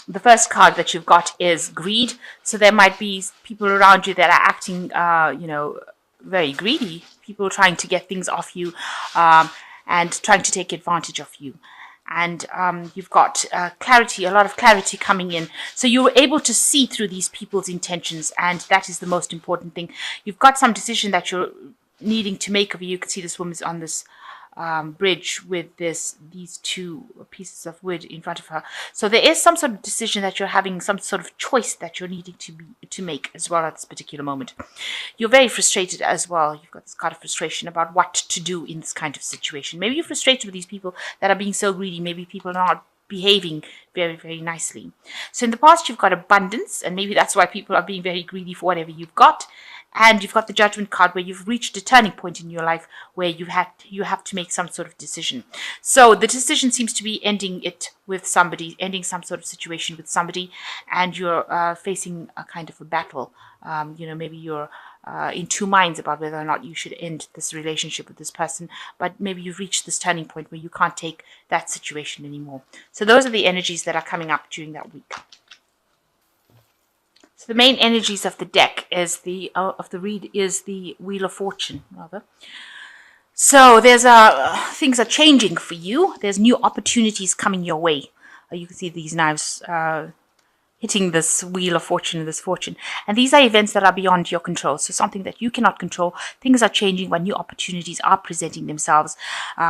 the first card that you've got is greed. So there might be people around you that are acting, very greedy. People trying to get things off you, and trying to take advantage of you. And you've got clarity, a lot of clarity coming in. So you're able to see through these people's intentions, and that is the most important thing. You've got some decision that you're needing to make of you. You can see this woman's on this bridge with these two pieces of wood in front of her. So there is some sort of decision that you're having, some sort of choice that you're needing to make as well at this particular moment. You're very frustrated as well. You've got this kind of frustration about what to do in this kind of situation. Maybe you're frustrated with these people that are being so greedy. Maybe people are not behaving very, very nicely. So in the past, you've got abundance, and maybe that's why people are being very greedy for whatever you've got. And you've got the Judgment card, where you've reached a turning point in your life where you have to make some sort of decision. So the decision seems to be ending it with somebody, ending some sort of situation with somebody, and you're facing a kind of a battle. Maybe you're in two minds about whether or not you should end this relationship with this person, but maybe you've reached this turning point where you can't take that situation anymore. So those are the energies that are coming up during that week. So the main energies of the deck is the Wheel of Fortune, rather. So there's things are changing for you. There's new opportunities coming your way. You can see these knives hitting this Wheel of Fortune and this fortune. And these are events that are beyond your control. So something that you cannot control. Things are changing when new opportunities are presenting themselves.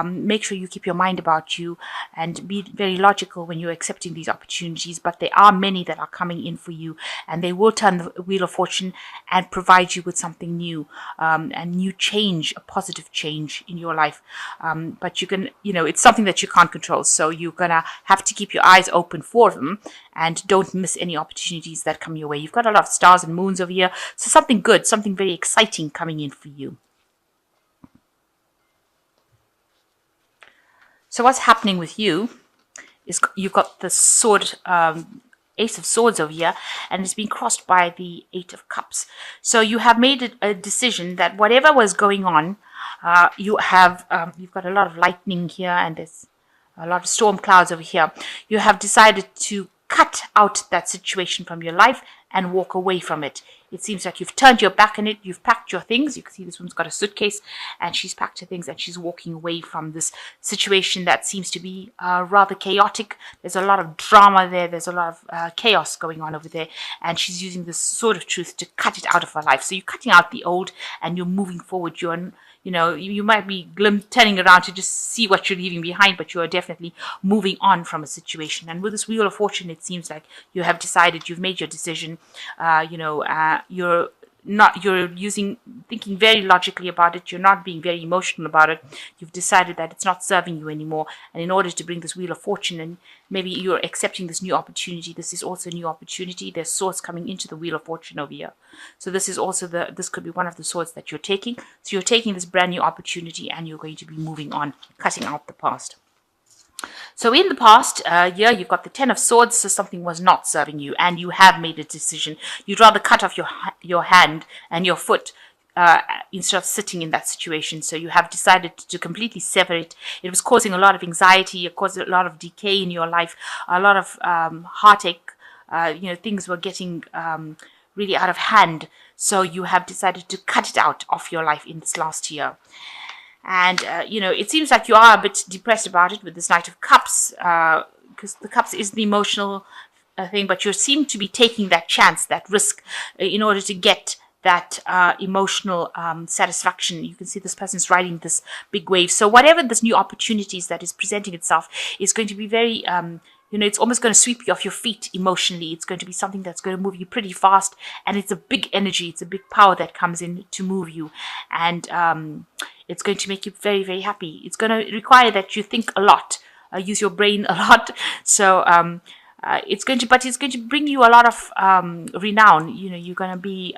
Make sure you keep your mind about you and be very logical when you're accepting these opportunities. But there are many that are coming in for you, and they will turn the Wheel of Fortune and provide you with something new, and new change, a positive change in your life. But you can, it's something that you can't control. So you're going to have to keep your eyes open for them, and don't miss any opportunities that come your way. You've got a lot of stars and moons over here, so something good, something very exciting coming in for you. So what's happening with you is you've got the sword, Ace of Swords over here, and it's been crossed by the Eight of Cups. So you have made a decision that whatever was going on, you've got a lot of lightning here, and there's a lot of storm clouds over here. You have decided to cut out that situation from your life and walk away from it. It seems like you've turned your back on it. You've packed your things. You can see this woman's got a suitcase, and she's packed her things, and she's walking away from this situation that seems to be rather chaotic. There's a lot of drama there. There's a lot of chaos going on over there, and she's using this sword of truth to cut it out of her life. So you're cutting out the old, and you're moving forward. You might be turning around to just see what you're leaving behind, but you are definitely moving on from a situation. And with this Wheel of Fortune, it seems like you have decided, you've made your decision. You're thinking very logically about it. You're not being very emotional about it. You've decided that it's not serving you anymore. And in order to bring this Wheel of Fortune, and maybe you're accepting this new opportunity. This is also a new opportunity. There's swords coming into the Wheel of Fortune over here. So this is also this could be one of the swords that you're taking. So you're taking this brand new opportunity, and you're going to be moving on, cutting out the past. So in the past, you've got the Ten of Swords, so something was not serving you, and you have made a decision. You'd rather cut off your hand and your foot instead of sitting in that situation. So you have decided to completely sever it. It was causing a lot of anxiety. It caused a lot of decay in your life, a lot of heartache. Things were getting really out of hand. So you have decided to cut it out of your life in this last year. And, it seems like you are a bit depressed about it with this Knight of Cups, because the Cups is the emotional thing, but you seem to be taking that chance, that risk, in order to get that emotional satisfaction. You can see this person's riding this big wave. So whatever this new opportunities that is presenting itself is going to be very... it's almost going to sweep you off your feet emotionally. It's going to be something that's going to move you pretty fast. And it's a big energy. It's a big power that comes in to move you. And it's going to make you very, very happy. It's going to require that you think a lot, use your brain a lot. So it's going to bring you a lot of renown. You're going to be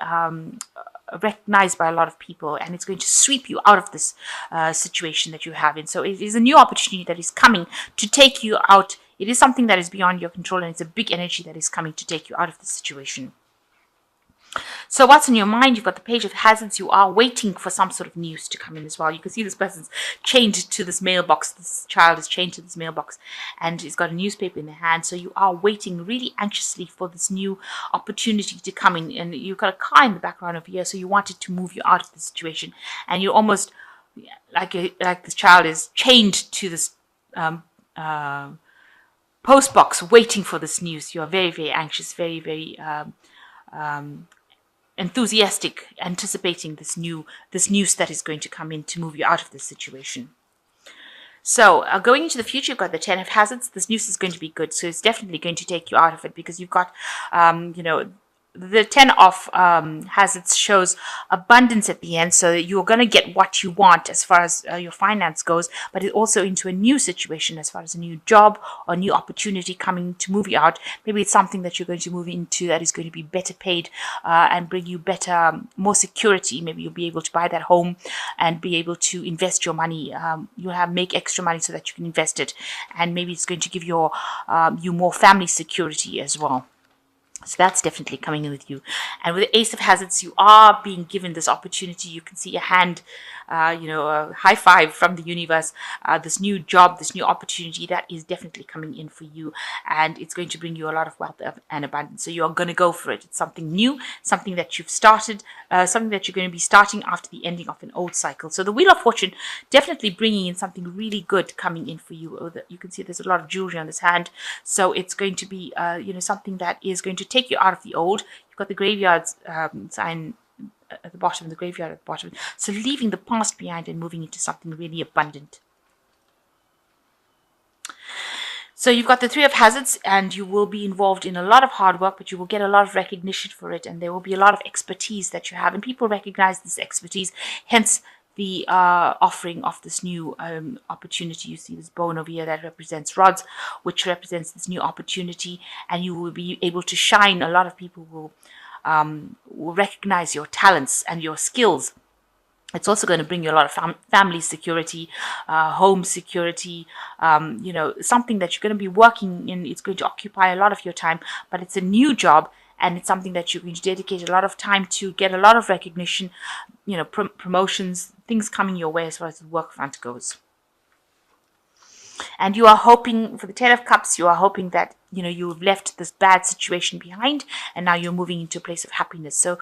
recognized by a lot of people, and it's going to sweep you out of this situation that you have in. So it is a new opportunity that is coming to take you out. It is something that is beyond your control, and it's a big energy that is coming to take you out of the situation. So what's in your mind? You've got the Page of Hazards. You are waiting for some sort of news to come in as well. You can see this person's chained to this mailbox. This child is chained to this mailbox and he's got a newspaper in their hand. So you are waiting really anxiously for this new opportunity to come in. And you've got a car in the background over here. So you wanted to move you out of the situation. And you're almost like this child is chained to this post box waiting for this news. You are very, very anxious, very, very enthusiastic, anticipating this news that is going to come in to move you out of this situation. So going into the future, you've got the 10 of Hazards. This news is going to be good, so it's definitely going to take you out of it, because you've got the 10 of Hazards shows abundance at the end, so that you're going to get what you want as far as your finance goes, but it's also into a new situation as far as a new job or new opportunity coming to move you out. Maybe it's something that you're going to move into that is going to be better paid and bring you better, more security. Maybe you'll be able to buy that home and be able to invest your money. You'll make extra money so that you can invest it, and maybe it's going to give you more family security as well. So that's definitely coming in with you. And with the Ace of Hazards, you are being given this opportunity. You can see a hand, a high five from the universe. This new job, this new opportunity, that is definitely coming in for you. And it's going to bring you a lot of wealth and abundance. So you're going to go for it. It's something new, something that you've started, something that you're going to be starting after the ending of an old cycle. So the Wheel of Fortune definitely bringing in something really good coming in for you. You can see there's a lot of jewelry on this hand. So it's going to be, something that is going to take you out of the old. You've got the graveyard sign at the bottom, the graveyard at the bottom. So leaving the past behind and moving into something really abundant. So you've got the 3 of Hazards, and you will be involved in a lot of hard work, but you will get a lot of recognition for it, and there will be a lot of expertise that you have, and people recognize this expertise. Hence the offering of this new opportunity. You see this bone over here that represents rods, which represents this new opportunity, and you will be able to shine. A lot of people will recognize your talents and your skills. It's also going to bring you a lot of family security, home security, something that you're going to be working in. It's going to occupy a lot of your time, but it's a new job, and it's something that you're going to dedicate a lot of time to, get a lot of recognition, promotions, things coming your way as far as the work front goes. And you are hoping, for the 10 of Cups, you are hoping that, you've left this bad situation behind, and now you're moving into a place of happiness. So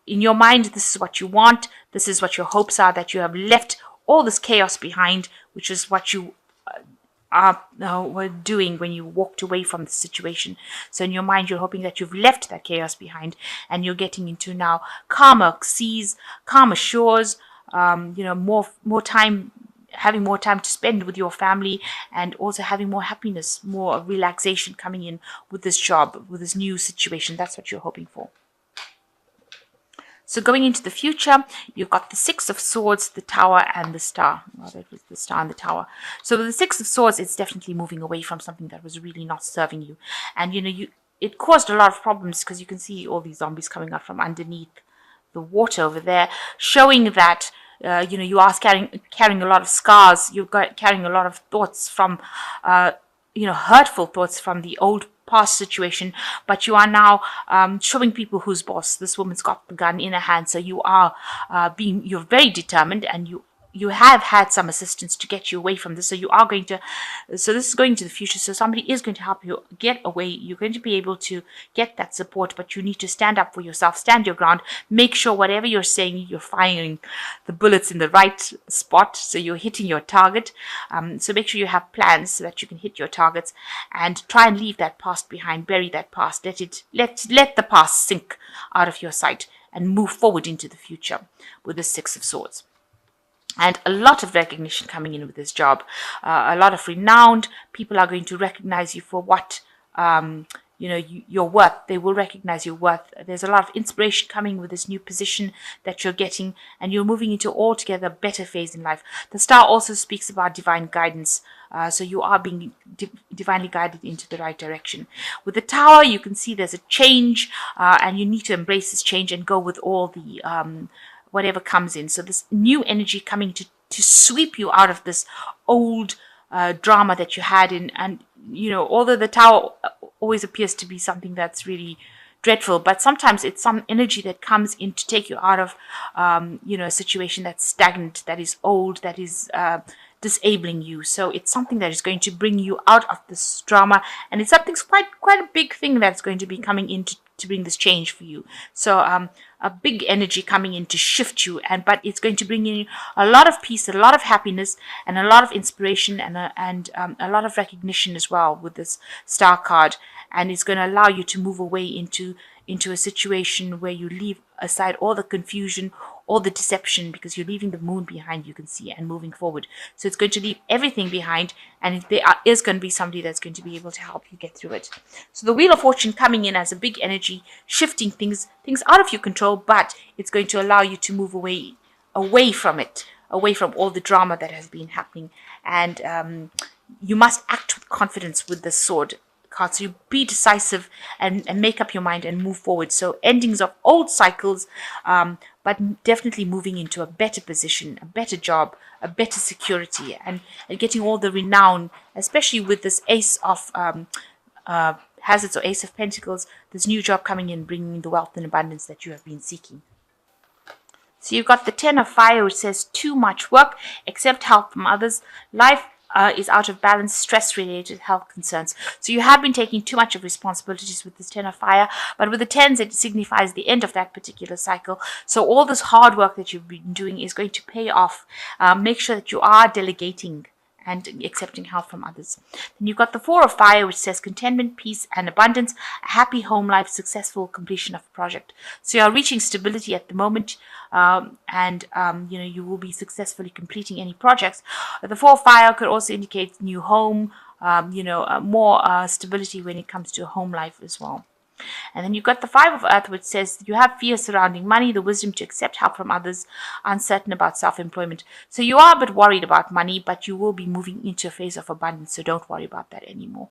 in your mind, this is what you want. This is what your hopes are, that you have left all this chaos behind, which is what you were doing when you walked away from the situation. So in your mind, you're hoping that you've left that chaos behind, and you're getting into now calmer seas, calmer shores, more time, having more time to spend with your family, and also having more happiness, more relaxation coming in with this job, with this new situation. That's what you're hoping for. So going into the future, you've got the 6 of Swords, the Tower, and the Star. Well, that was the Star and the Tower. So with the 6 of Swords, it's definitely moving away from something that was really not serving you. And, it caused a lot of problems, because you can see all these zombies coming out from underneath the water over there, showing that, you are carrying a lot of scars. You're carrying a lot of thoughts from, hurtful thoughts from the old past situation, but you are now showing people who's boss. This woman's got the gun in her hand, so you are you're very determined, and you have had some assistance to get you away from this. So this is going to the future. So somebody is going to help you get away. You're going to be able to get that support, but you need to stand up for yourself, stand your ground, make sure whatever you're saying, you're firing the bullets in the right spot. So you're hitting your target. So make sure you have plans so that you can hit your targets, and try and leave that past behind, bury that past, let the past sink out of your sight, and move forward into the future with the 6 of Swords. And a lot of recognition coming in with this job. A lot of renowned people are going to recognize you for what, your worth. They will recognize your worth. There's a lot of inspiration coming with this new position that you're getting, and you're moving into altogether better phase in life. The Star also speaks about divine guidance. So you are being divinely guided into the right direction. With the Tower, you can see there's a change, and you need to embrace this change and go with all the whatever comes in. So this new energy coming to sweep you out of this old drama that you had in. And although the Tower always appears to be something that's really dreadful, but sometimes it's some energy that comes in to take you out of, a situation that's stagnant, that is old, that is disabling you. So it's something that is going to bring you out of this drama, and it's something quite a big thing that's going to be coming in to bring this change for you. So a big energy coming in to shift you, but it's going to bring in a lot of peace, a lot of happiness, and a lot of inspiration, and a lot of recognition as well with this star card. And it's going to allow you to move away into a situation where you leave aside all the confusion, all the deception, because you're leaving the moon behind, you can see, and moving forward. So it's going to leave everything behind, and is going to be somebody that's going to be able to help you get through it. So the Wheel of Fortune coming in as a big energy, shifting things out of your control, but it's going to allow you to move away from it, away from all the drama that has been happening. And you must act with confidence with the sword card. So you be decisive and make up your mind and move forward. So endings of old cycles, but definitely moving into a better position, a better job, a better security, and getting all the renown, especially with this Ace of Hazards or Ace of Pentacles, this new job coming in, bringing the wealth and abundance that you have been seeking. So you've got the Ten of Fire, which says too much work, accept help from others. Life is out of balance, stress-related health concerns. So you have been taking too much of responsibilities with this Ten of Fire, but with the tens, it signifies the end of that particular cycle. So all this hard work that you've been doing is going to pay off. Make sure that you are delegating and accepting help from others. Then you've got the Four of Fire, which says contentment, peace, and abundance, a happy home life, successful completion of a project. So you're reaching stability at the moment, you will be successfully completing any projects. The Four of Fire could also indicate new home, more stability when it comes to home life as well. And then you've got the Five of Earth, which says you have fear surrounding money, the wisdom to accept help from others, uncertain about self-employment. So you are a bit worried about money, but you will be moving into a phase of abundance, so don't worry about that anymore.